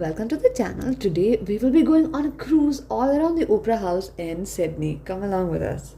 welcome to the channel. Today we will be going on a cruise all around the Opera House in Sydney. Come along with us.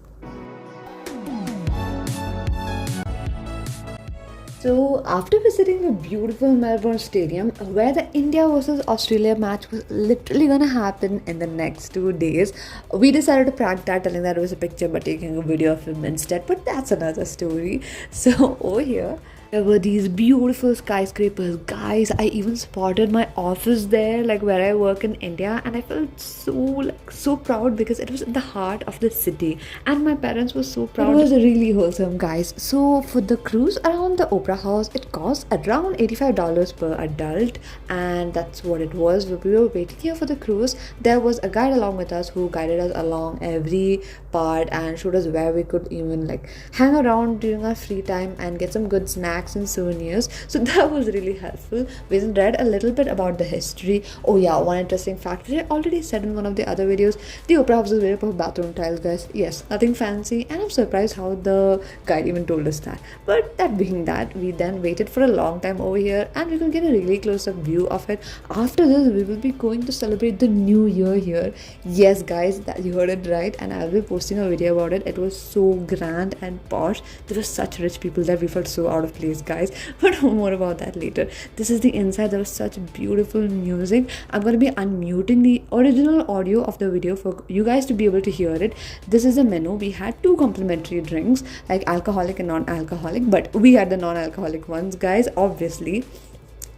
So after visiting the beautiful Melbourne Stadium where the India versus Australia match was literally gonna happen in the next 2 days, we decided to prank that, telling that it was a picture but taking a video of him instead, but that's another story. So over here there were these beautiful skyscrapers. Guys, I even spotted my office there, like where I work in India, and I felt so proud because it was in the heart of the city and my parents were so proud. It was really wholesome, guys. So for the cruise around the Opera House, it cost around $85 per adult, and that's what it was. We were waiting here for the cruise. There was a guide along with us who guided us along every part and showed us where we could even like hang around during our free time and get some good snacks and souvenirs. So that was really helpful. We read a little bit about the history. Oh yeah, one interesting fact which I already said in one of the other videos: the Opera House is made up of bathroom tiles, guys. Yes, nothing fancy, and I'm surprised how the guide even told us that. But that being that, we then waited for a long time over here and we could get a really close-up view of it. After this, we will be going to celebrate the new year here. Yes, guys, that you heard it right, and I'll be posting a video about it. It was so grand and posh. There were such rich people that we felt so out of place, guys, but more about that later. This is the inside. There was such beautiful music. I'm going to be unmuting the original audio of the video for you guys to be able to hear it. This is the menu. We had 2 complimentary drinks, like alcoholic and non-alcoholic, but we had the non-alcoholic ones, guys, obviously.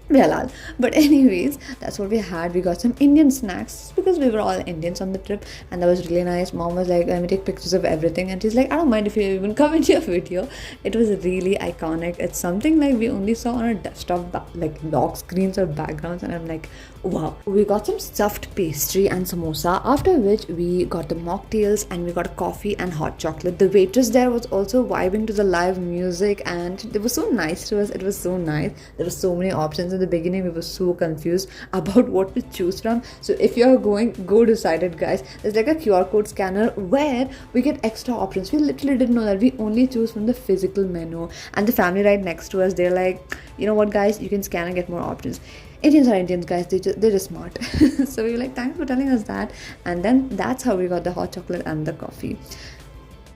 Halal. But anyways, that's what we had. We got some Indian snacks because we were all Indians on the trip, and that was really nice. Mom was like, let me take pictures of everything, and she's like, I don't mind if you even come into your video. It was really iconic. It's something like we only saw on a desktop like lock screens or backgrounds, and I'm like, wow. We got some stuffed pastry and samosa, after which we got the mocktails and we got a coffee and hot chocolate. The waitress there was also vibing to the live music and they were so nice to us. It was so nice. There were so many options. In the beginning we were so confused about what to choose from. So if you're going, go decide it, guys. There's like a QR code scanner where we get extra options. We literally didn't know that. We only choose from the physical menu, and the family right next to us, they're like, you know what, guys, you can scan and get more options. Indians are Indians, guys. They're just smart. So we were like, thanks for telling us that. And then that's how we got the hot chocolate and the coffee.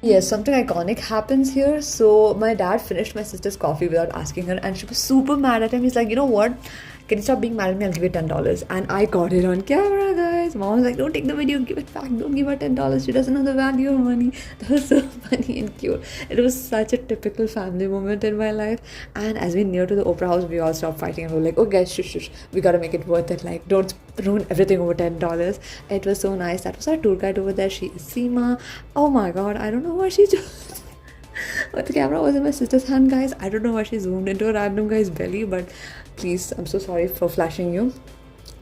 Yes, something iconic happens here. So my dad finished my sister's coffee without asking her, and she was super mad at him. He's like, you know what? Can you stop being mad at me? I'll give you $10. And I got it on camera, guys. Mom was like, don't take the video, give it back. Don't give her $10. She doesn't know the value of money. That was so funny and cute. It was such a typical family moment in my life. And as we near to the Opera House, we all stopped fighting and we were like, oh guys, shush. We gotta make it worth it. Like, don't ruin everything over $10. It was so nice. That was our tour guide over there. She is Seema. Oh my god, I don't know what she chose. But the camera was in my sister's hand, guys. I don't know why she zoomed into a random guy's belly, but please, I'm so sorry for flashing you.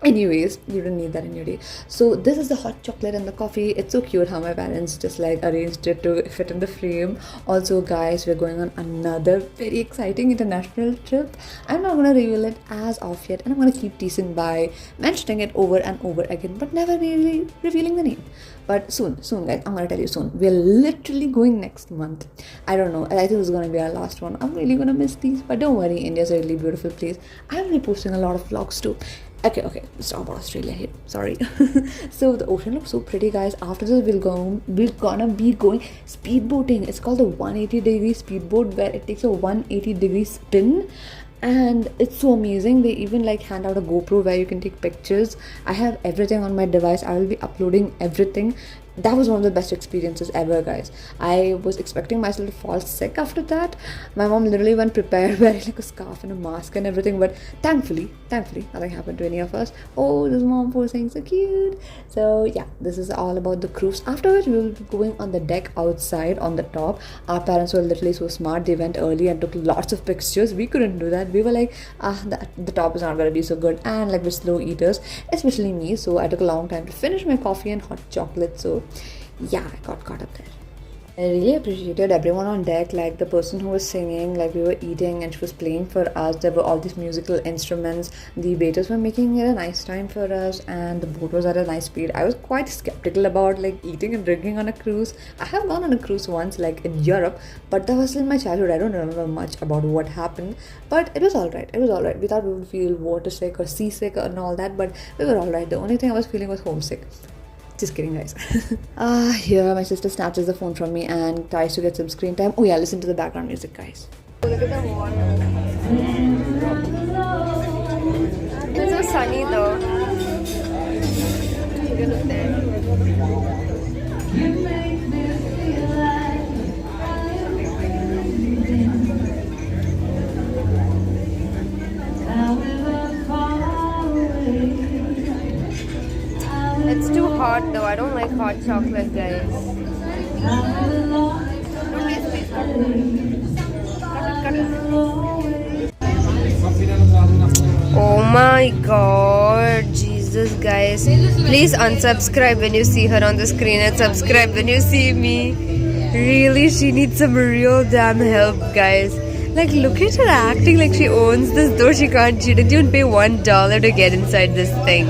Anyways, you don't need that in your day. So this is the hot chocolate and the coffee. It's so cute how my parents just like arranged it to fit in the frame. Also, guys, we're going on another very exciting international trip. I'm not gonna reveal it as of yet, and I'm gonna keep teasing by mentioning it over and over again, but never really revealing the name. But soon, guys, I'm gonna tell you soon. We're literally going next month. I don't know. I think this is gonna be our last one. I'm really gonna miss these, but don't worry. India's a really beautiful place. I'm be posting a lot of vlogs too. Okay, let's talk about Australia here. Sorry. So the ocean looks so pretty, guys. After this, we're gonna be going speedboating. It's called the 180-degree speedboat, where it takes a 180-degree spin. And it's so amazing. They even like hand out a GoPro where you can take pictures. I have everything on my device. I will be uploading everything. That was one of the best experiences ever, guys. I was expecting myself to fall sick after that. My mom literally went prepared, wearing like a scarf and a mask and everything, but thankfully nothing happened to any of us. Oh, this mom was saying so cute. So yeah, this is all about the cruise. After which we will be going on the deck outside on the top. Our parents were literally so smart. They went early and took lots of pictures. We couldn't do that. We were like, the top is not going to be so good, and like we're slow eaters, especially me. So I took a long time to finish my coffee and hot chocolate. So yeah, I got caught up there. I really appreciated everyone on deck, like the person who was singing, like we were eating and she was playing for us. There were all these musical instruments. The waiters were making it a nice time for us, and the boat was at a nice speed. I was quite skeptical about like eating and drinking on a cruise. I have gone on a cruise once, like in Europe, but that was in my childhood. I don't remember much about what happened, but it was alright. It was alright. We thought we would feel water sick or seasick and all that, but we were alright. The only thing I was feeling was homesick. Just kidding, guys. Here my sister snatches the phone from me and tries to get some screen time. Oh yeah, listen to the background music, guys. Look at the water. It's so sunny though. Look at there. It's too hot though. I don't like hot chocolate, guys. Oh my god, Jesus, guys. Please unsubscribe when you see her on the screen and subscribe when you see me. Really, she needs some real damn help, guys. Like, look at her acting like she owns this, though she can't. She didn't even pay $1 to get inside this thing.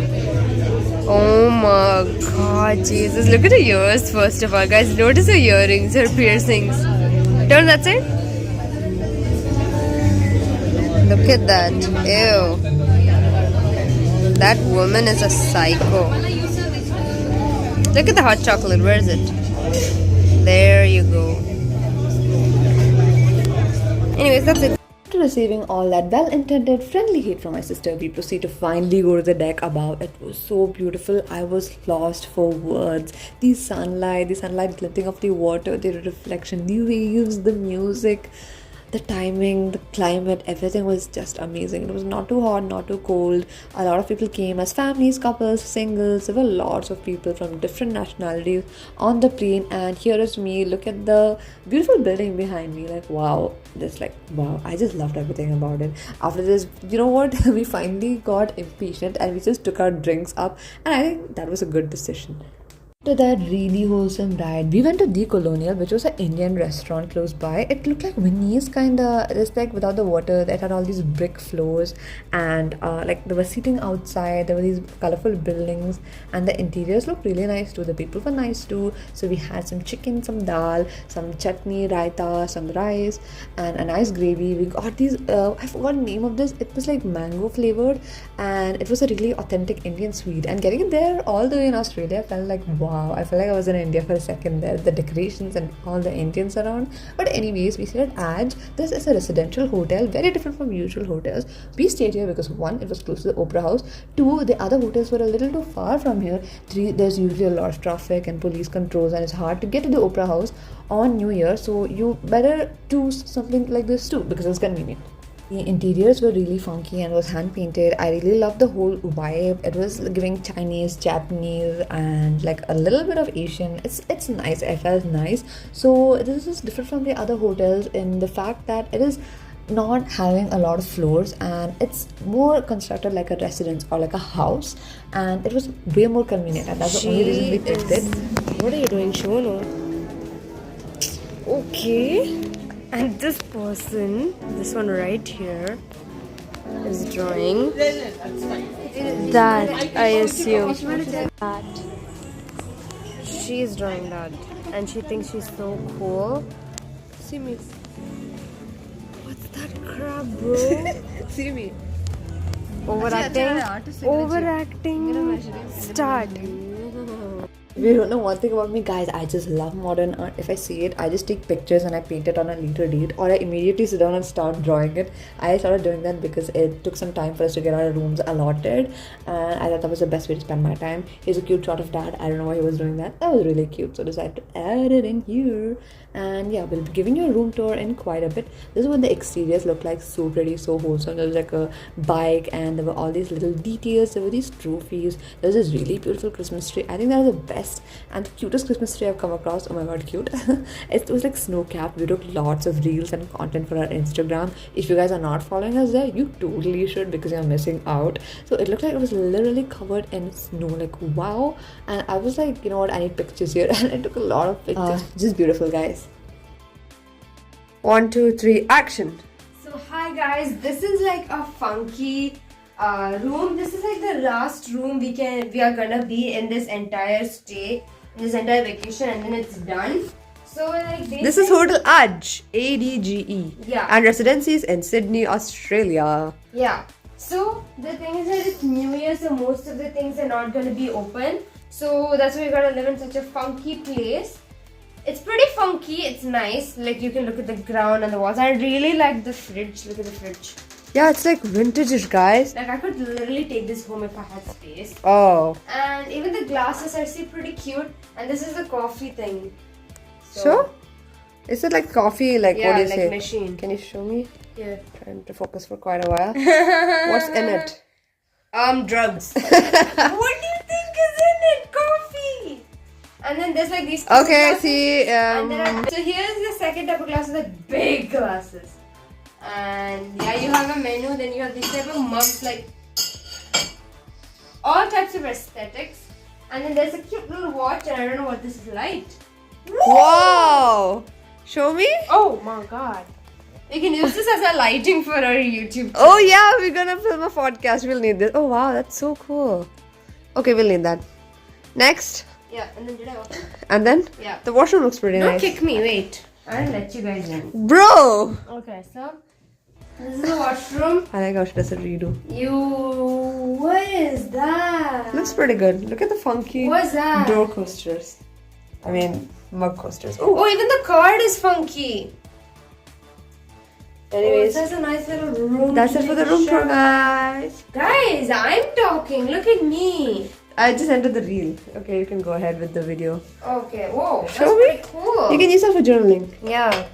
Oh my god, Jesus. Look at her ears, first of all. Guys, notice her earrings, her piercings. Turn that side. Look at that. Ew. That woman is a psycho. Look at the hot chocolate. Where is it? There you go. Anyways, that's it. After receiving all that well-intended friendly hate from my sister, we proceed to finally go to the deck above. It was so beautiful. I was lost for words. The sunlight glinting off the water, the reflection, the waves, the music, the timing, the climate, everything was just amazing. It was not too hot, not too cold. A lot of people came as families, couples, singles. There were lots of people from different nationalities on the plane, and here is me. Look at the beautiful building behind me. Like, wow, wow, I just loved everything about it. After this, you know what, we finally got impatient and we just took our drinks up, and I think that was a good decision. After that really wholesome ride, we went to The Colonial, which was an Indian restaurant close by. It looked like Winnie's kinda, just like without the water. It had all these brick floors, and like they were sitting outside. There were these colorful buildings, and the interiors looked really nice too. The people were nice too. So we had some chicken, some dal, some chutney, raita, some rice, and a nice gravy. We got these. I forgot the name of this. It was like mango flavored, and it was a really authentic Indian sweet. And getting it there all the way in Australia felt like wow. I felt like I was in India for a second there. The decorations and all the Indians around. But anyways, we stayed at Aj. This is a residential hotel, very different from usual hotels. We stayed here because one, it was close to the Opera House. Two, the other hotels were a little too far from here. Three, there's usually a lot of traffic and police controls, and it's hard to get to the Opera House on New Year. So you better choose something like this too because it's convenient. The interiors were really funky and was hand painted. I really loved the whole vibe. It was giving Chinese, Japanese, and like a little bit of Asian. It's nice. I felt nice. So this is different from the other hotels in the fact that it is not having a lot of floors, and it's more constructed like a residence or like a house, and it was way more convenient, and that's the only reason we picked it. What are you doing, Shono? Okay. And this person, this one right here, is drawing that, I assume. That. She is drawing that. And she thinks she's so cool. See me. What's that crap, bro? See me. Overacting. Overacting. Start. If you don't know one thing about me, guys, I just love modern art. If I see it, I just take pictures and I paint it on a later date, or I immediately sit down and start drawing it. I started doing that because it took some time for us to get our rooms allotted, and I thought that was the best way to spend my time. Here's a cute shot of Dad. I don't know why he was doing that. That was really cute, so I decided to add it in here. And yeah, we'll be giving you a room tour in quite a bit. This is what the exteriors look like. So pretty, so wholesome. There was like a bike, and there were all these little details. There were these trophies. There was this really beautiful Christmas tree. I think that was the best. And the cutest Christmas tree I've come across, oh my god, cute. It was like snow capped. We took lots of reels and content for our Instagram. If you guys are not following us there, you totally should, because you're missing out. So it looked like it was literally covered in snow, like wow. And I was like, you know what, I need pictures here. And I took a lot of pictures. Just beautiful, guys. 1, 2, 3, action. So hi guys, this is like a funky room. This is like the last room we are gonna be in this entire stay, in this entire vacation, and then it's done. So like this is Hotel Adge, ADGE. Yeah. And residencies in Sydney, Australia. Yeah. So the thing is that it's New Year, so most of the things are not gonna be open. So that's why we gotta live in such a funky place. It's pretty funky, it's nice. Like you can look at the ground and the walls. I really like the fridge. Look at the fridge. Yeah, it's like vintage, guys. Like I could literally take this home if I had space. Oh. And even the glasses I see pretty cute. And this is the coffee thing. So? Is it like coffee? Like yeah, what do you like say? Machine. Can you show me? Yeah. Trying to focus for quite a while. What's in it? Drugs. What do you think is in it? Coffee. And then there's like these. Okay, glasses. see. So here's the second type of glasses, like big glasses. And yeah, you have a menu. Then you have these type of mugs, like all types of aesthetics. And then there's a cute little watch, and I don't know what this is like. Wow! Show me? Oh my god. We can use this as a lighting for our YouTube channel. Oh yeah, we're gonna film a podcast. We'll need this. Oh wow, that's so cool. Okay, we'll need that. Next. Yeah, and then did I open? And then? Yeah. The washroom looks pretty Don't nice. kick me, wait. I'll let you guys in. Bro! Okay, so this is the washroom. I like how she does a redo. What is that? Looks pretty good. Look at the funky What's that? door coasters. I mean, mug coasters. Oh, even the card is funky. Anyways, that's a nice little room. that's it for the room tour, guys. Guys, I'm talking. Look at me. I just entered the reel. Okay, you can go ahead with the video. Okay, whoa. That's Show me. pretty cool. You can use that for journaling. Yeah.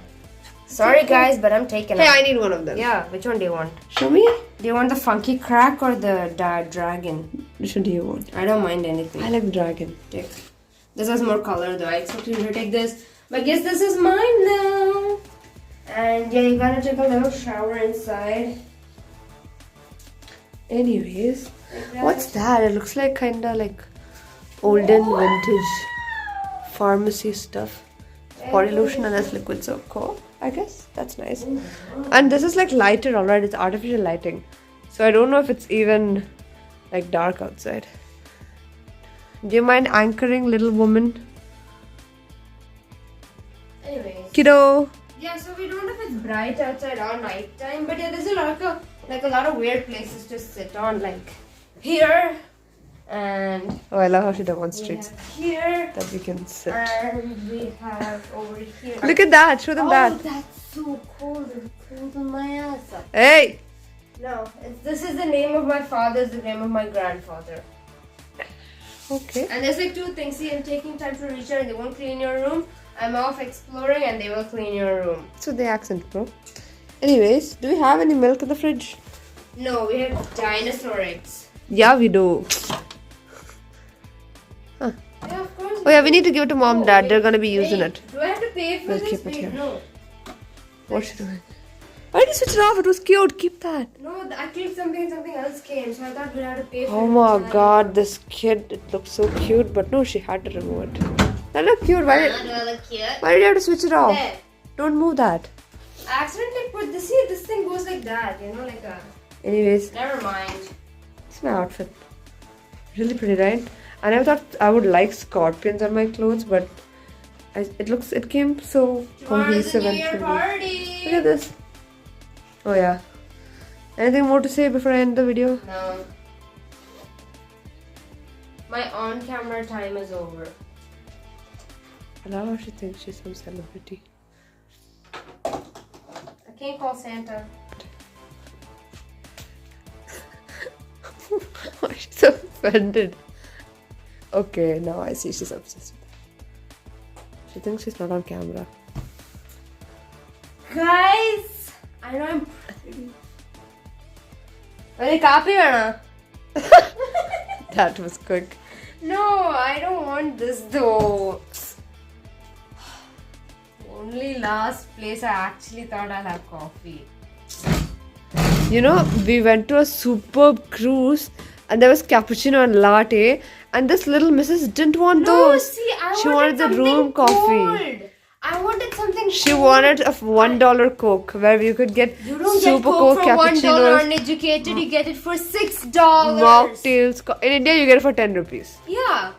Sorry, guys, but I'm taking Hey, it. I need one of them. Yeah, which one do you want? Show me. Do you want the funky crack or the dragon? Which one do you want? I don't mind anything. I like the dragon. Take. This has more color though. I expected you to take this. But I guess this is mine now. And yeah, you gotta take a little shower inside. Anyways, what's that? It looks like kinda like olden vintage pharmacy stuff. Body lotion and that's liquid soap. Cool. I guess that's nice. And this is like lighted alright. It's artificial lighting. So I don't know if it's even like dark outside. Do you mind anchoring, little woman? Anyways. Kiddo. Yeah, so we don't know if it's bright outside or night time, but yeah, there's a lot of weird places to sit on, like here, and Oh, I love how she we demonstrates have here, that we can sit. and we have over here. Look at that. Show them Oh, that. that's so cool. It'll cringle my ass up. Hey. No, this is the name of my father, it's the name of my grandfather. Okay. And there's like two things. See, I'm taking time to reach out and they won't clean your room. I'm off exploring and they will clean your room. So the accent, bro. Anyways, do we have any milk in the fridge? No, we have dinosaur eggs. Yeah, we do. Yeah, of course. Oh yeah, we need to give it to mom and dad. They're gonna be using Wait, it. Do I have to pay for We'll this? keep it Wait, here. no. What's she doing? Why did you switch it off? It was cute. Keep that. No, I clicked something and something else came, so I thought we had to pay for it. Oh my god, this kid, it looks so cute, but no, she had to remove it. That looked cute. Why did you have to switch it off? There. Don't move that. I accidentally put this here. This thing goes like that, you know, like a. Anyways, Never mind. it's my outfit. Really pretty, right? I never thought I would like scorpions on my clothes, but it came so Tomorrow's the cohesive New and Year pretty. party. Look at this. Oh yeah. Anything more to say before I end the video? No. My on-camera time is over. I love how she thinks she's some celebrity. I can't call Santa. Why is she so offended? Okay, now I see she's obsessed with that. She thinks she's not on camera. Guys, I know I'm pretty. Are you copy or not? That was quick. No, I don't want this though. Only last place I actually thought I'll have coffee. You know, we went to a superb cruise and there was cappuccino and latte, and this little missus didn't want those. See, I She wanted wanted the something room coffee. cold. I wanted something She cold. wanted a $1 Coke where you could get You don't super get Coke Coke, for $1 cappuccinos, uneducated, you get it for $6. mocktails. In India, you get it for 10 rupees. Yeah.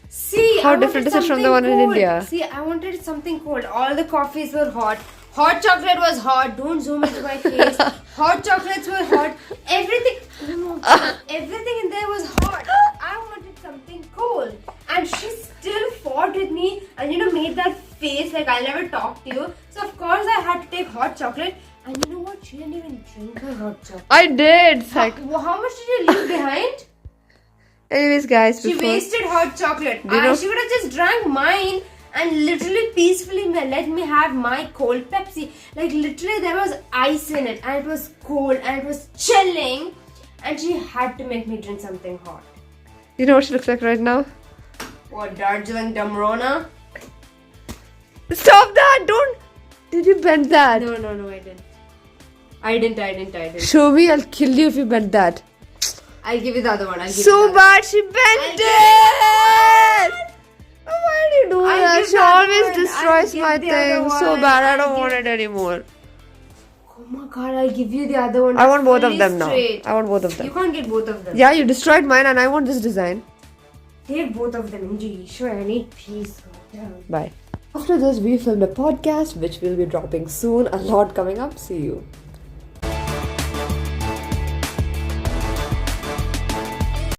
See, How I different wanted is it from the something one in cold. India? See, I wanted something cold. All the coffees were hot. Hot chocolate was hot. Don't zoom into my face. Hot chocolates were hot. Everything, everything in there was hot. I wanted something cold, and she still fought with me, and made that face like I'll never talk to you. So of course I had to take hot chocolate. And you know what? She didn't even drink her hot chocolate. I did. How much did you leave behind? Anyways, guys, She wasted hot chocolate. She would have just drank mine and literally peacefully let me have my cold Pepsi. Like literally there was ice in it and it was cold and it was chilling, and she had to make me drink something hot. You know what she looks like right now? What, Darjeeling Damrona? Stop that! Don't! Did you bend that? No, I didn't. Show me, I'll kill you if you bend that. I'll give you the other one. So bad, she bent it! Why do you do that? She always destroys my thing so bad. I don't want it anymore. Oh my god, I'll give you the other one. I want both of Fully them now. straight. I want both of them. You can't get both of them. Yeah, you destroyed mine and I want this design. Take both of them. Sure, I need peace. Goddamn. Bye. After this, we filmed a podcast which will be dropping soon. A lot coming up. See you.